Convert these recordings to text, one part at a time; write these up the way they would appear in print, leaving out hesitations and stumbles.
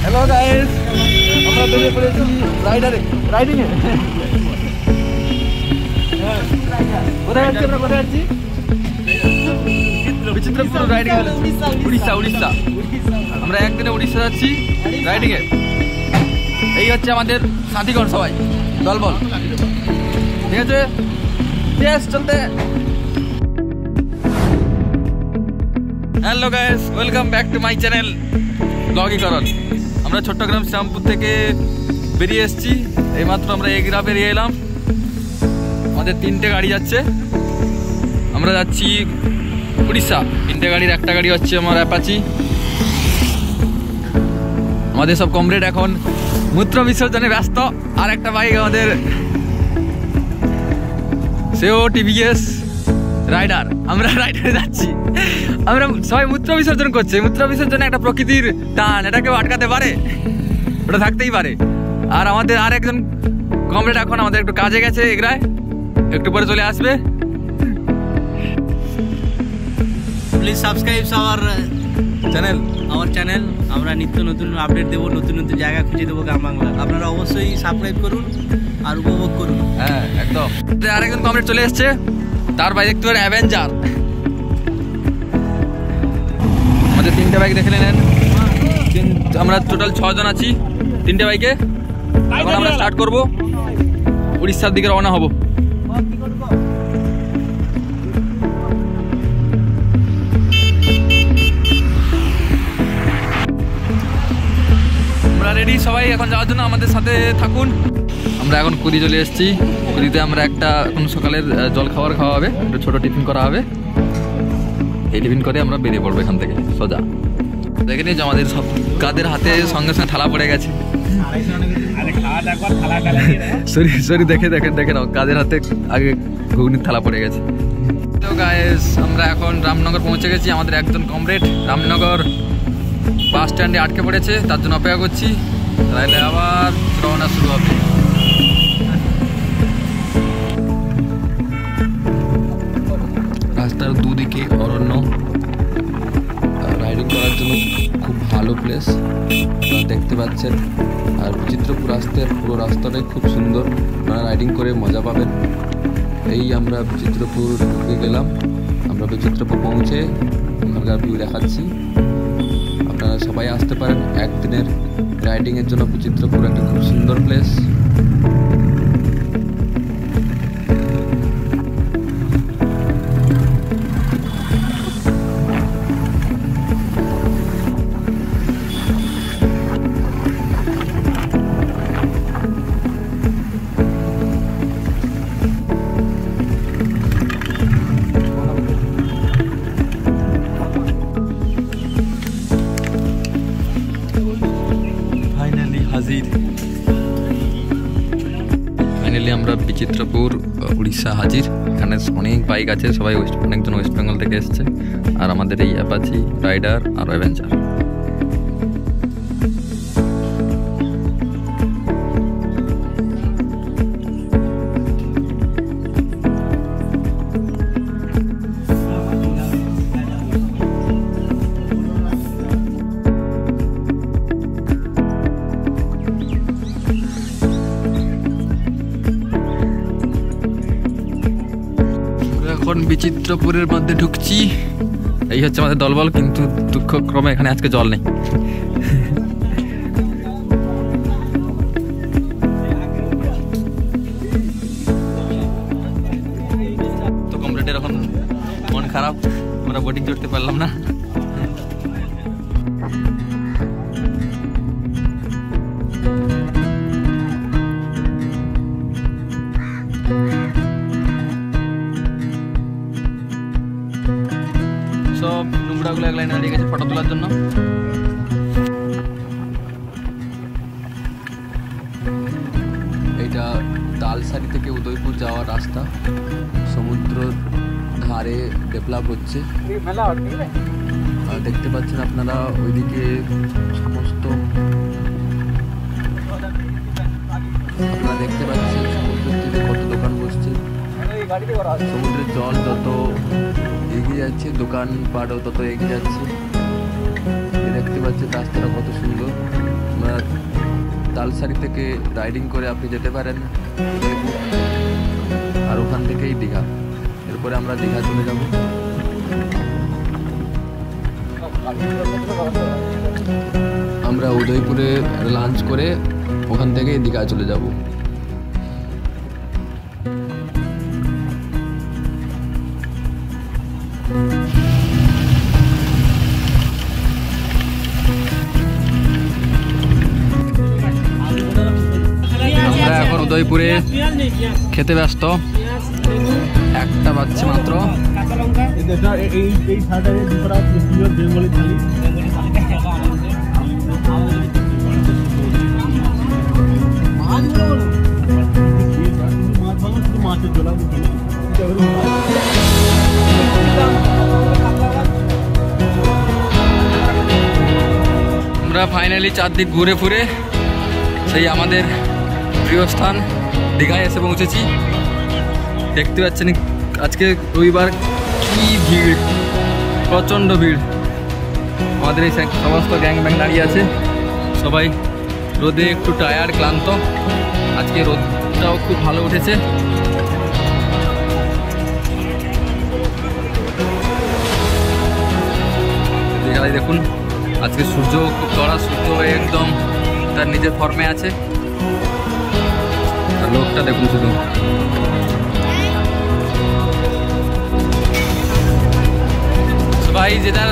Hello guys, আমরা বেরিয়ে পড়েছি রাইডিং এ। কোথায় যাচ্ছি আমরা? কোথায় যাচ্ছি? বিচিত্রপুর রাইডিং এ। উড়িষ্যা। আমরা একদিনে উড়িষ্যা যাচ্ছি রাইডিং এ। এই হচ্ছে আমাদের সাথীগণ, সবাই দলবল, ঠিক আছে? চলতে। Hello guys, welcome back to my channel ব্লগিকরণ। আমরা চট্টগ্রাম শ্যামপুর থেকে বেরিয়ে এসেছি। এইমাত্র আমরা এগরা বেরিয়ে এলাম। আমাদের 3টে গাড়ি যাচ্ছে। আমরা যাচ্ছি উড়িষ্যা। 3টে গাড়ির একটা গাড়ি হচ্ছে আমার অ্যাপাচি। আমাদের সব কমরেড এখন মূত্র বিসর্জনে ব্যস্ত। আর একটা বাইক আমাদের সেও টিভিএস রাইডার। আমরা রাইডারে যাচ্ছি। আমরা সবাই মূত্র বিসর্জন করছে। মূত্র বিসর্জনে একটা প্রকৃতির টান, এটা কেউ আটকাতে পারে? ওটা থাকতেই পারে। আর আমাদের আর একজন কমরেড এখন আমাদের একটু কাজে গেছে এগরায়, একটু পরে চলে আসবে। Please subscribe our channel. আমরা নিত্য নতুন আপডেট দেবো, নতুন নতুন জায়গা খুঁজে দেবো গ্রাম বাংলা। আপনারা অবশ্যই সাবস্ক্রাইব করুন আর উপভোগ করুন। হ্যাঁ, একদম। আরেকজন কমরেড চলে এসছে, তার বাইক দেখতে পারেন অ্যাভেঞ্জার। আমাদের 3টে বাইক দেখে নেন। আমরা টোটাল 6 জন আছি 3টে বাইকে। এখন আমরা স্টার্ট করব, উড়িষ্যার দিকে রওনা হব। আমরা রেডি সবাই এখন যাওয়ার জন্য, আমাদের সাথে থাকুন। আমরা এখন কুদি চলে এসেছি। কুদিতে আমরা এখন সকালের জল খাওয়া হবে, একটা ছোট টিফিন করা হবে। এই টিফিন করে আমরা বেরিয়ে পড়বো এখান থেকে সোজা। দেখে নিয়েছি আমাদের সব কাদের হাতে সঙ্গে সঙ্গে থালা পড়ে গেছে। সরি দেখে নাও, কাদের হাতে আগে ঘুগনির থালা পড়ে গেছে। তো গাইস, আমরা এখন রামনগর পৌঁছে গেছি। আমাদের একজন কমরেড রামনগর বাস স্ট্যান্ডে আটকে পড়েছে, তার জন্য অপেক্ষা করছি। তাহলে আবার রওনা শুরু হবে। রাস্তার দুদিকে অরণ্য, রাইডিং করার জন্য খুব ভালো প্লেস আপনারা দেখতে পাচ্ছেন। আর বিচিত্রপুর পুরো রাস্তাটাই খুব সুন্দর, আপনারা রাইডিং করে মজা পাবেন। এই আমরা বিচিত্রপুর ঢুকে গেলাম। আমরা বিচিত্রপুর পৌঁছে ওখানকার ভিউ দেখাচ্ছি। আপনারা সবাই আসতে পারেন একদিনের রাইডিংয়ের জন্য। বিচিত্রপুর একটা খুব সুন্দর প্লেস। ফাইনালি আমরা বিচিত্রপুর উড়িষ্যা হাজির। এখানে অনেক বাইক আছে, সবাই অনেকজন ওয়েস্ট বেঙ্গল থেকে এসছে। আর আমাদের এই অ্যাপাচি রাইডার আর অ্যাভেঞ্জার। এখন বিচিত্রপুরের মধ্যে ঢুকছি। এই হচ্ছে আমাদের দলবল, কিন্তু দুঃখক্রমে এখানে আজকে জল নেই। তো কমরেডের এখন মন খারাপ, আমরা বোটিং করতে পারলাম না। সব নোংরাগুলো এক লাইনে দাঁড়িয়ে গেছে ফটো তোলার জন্য। এইটা তালসারি থেকে উদয়পুর যাওয়ার রাস্তা। সমুদ্র ধারে ডেভেলপ হচ্ছে, দেখতে পাচ্ছেন আপনারা। ওইদিকে সমস্ত আপনারা দেখতে পাচ্ছেন সমুদ্রের তীরে কত দোকান বসছে। সমুদ্রের জল যত এগিয়ে যাচ্ছে, দোকানপাটও তত এগিয়ে যাচ্ছে। দেখতে পাচ্ছেন রাস্তাটা কত সুন্দর। তালসারি থেকে রাইডিং করে আপনি যেতে পারেন আর ওখান থেকেই দীঘা। এরপরে আমরা দীঘা চলে যাব। আমরা উদয়পুরে লাঞ্চ করে ওখান থেকে দীঘা চলে যাব। আমরা এখন উদয়পুরে খেতে ব্যস্ত, একটা বাজছে মাত্র। আমরা ফাইনালি চারদিক ঘুরে ফুরে সেই আমাদের প্রিয় স্থান দীঘায় এসে পৌঁছেছি। দেখতে পাচ্ছেন আজকে রবিবার, কি ভিড়, প্রচণ্ড ভিড়। আমাদের এই সমস্ত গ্যাং ব্যাং দাঁড়িয়ে আছে, সবাই রোদে একটু টায়ার্ড, ক্লান্ত। আজকে রোদটাও খুব ভালো উঠেছে। দীঘায় দেখুন আজকে সূর্য খুব কড়া, সূর্য একদম তার নিজের ফর্মে আছে। আর লোকটা দেখুন শুধু। ভাই যেটা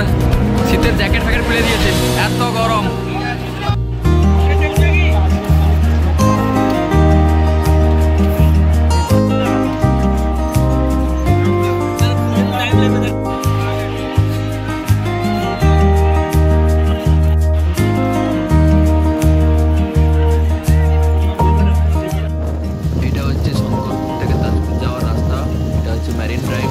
শীতের জ্যাকেট ফ্যাকেট খুলে দিয়েছে, এত গরম। এটা হচ্ছে শঙ্করপুর থেকে তাজপুর যাওয়ার রাস্তা, এটা হচ্ছে ম্যারিন ড্রাইভ।